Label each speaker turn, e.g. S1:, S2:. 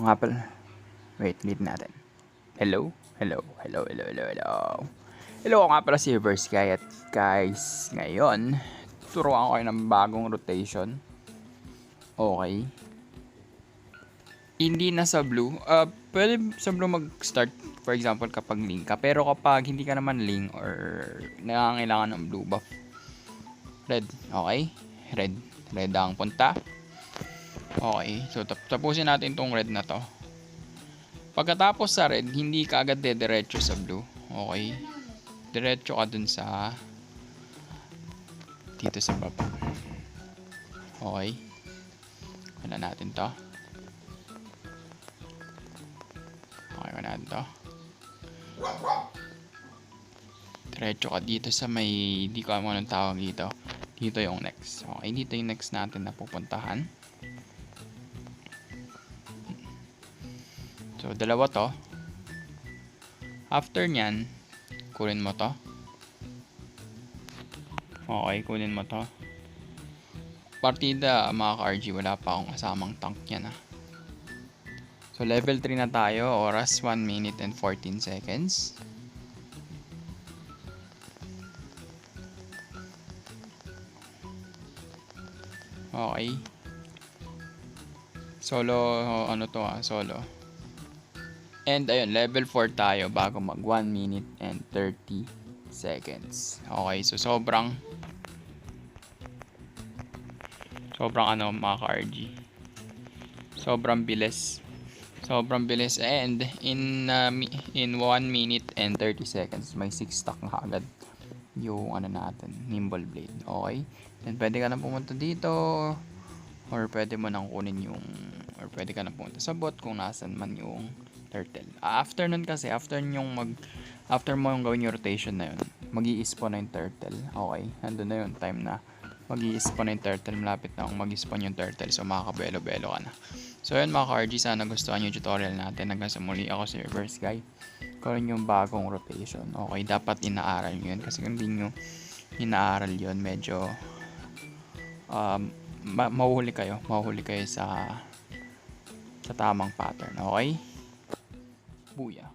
S1: nga pala. Wait, ulit natin. Hello? Hello? Hello? Hello? Hello? Hello? Hello, ako nga pala si Reverse Guy. At guys, ngayon, turuan ko kayo ng bagong rotation. Okay. Hindi na sa blue. Pwede sa blue mag-start, for example, kapag link ka. Pero kapag hindi ka naman link or nangangailangan ng blue buff, red. Okay? Red. Red ang punta. Okay. So, tapusin natin tong red na to. Pagkatapos sa red, hindi ka agad dediretso sa blue. Okay? Diretso ka dun sa dito sa baba. Okay? Wala natin to. Okay, wala natin to. Diretso ka dito sa may, hindi ko alam anong tawag dito. Dito yung next. Okay, dito yung next natin na pupuntahan. So, dalawa to. After nyan, kunin mo to. Okay, kunin mo to. Partida, mga ka-RG, wala pa akong kasamang tank yan ah. So, level 3 na tayo. Oras, 1 minute and 14 seconds. Okay. Solo, ano to ah, solo. And ayun, level 4 tayo bago mag 1 minute and 30 seconds. Okay, so sobrang ano mga ka-RG. Sobrang bilis. Sobrang bilis and in 1 minute and 30 seconds may 6 stack na agad yung ano natin, nimble blade. Okay? Then pwede ka na pumunta dito or pwede mo nang kunin yung or pwede ka na pumunta sa bot kung nasan man yung turtle. After nun kasi, after mo yung gawin yung rotation na yun, mag-i-spawn na yung turtle. Okay? Nandun na yun, time na mag-i-spawn na yung turtle. Malapit na akong mag-i-spawn yung turtle. So makakabelo-belo ka na. So yun mga ka-RG, sana gustuhan yung tutorial natin. Hanggang sa muli, ako si Reverse Guy. Karoon yung bagong rotation. Okay, dapat inaaral nyo yun. Kasi kung hindi nyo inaaral yun, medyo mahuhuli kayo sa tamang pattern. Okay? Buya.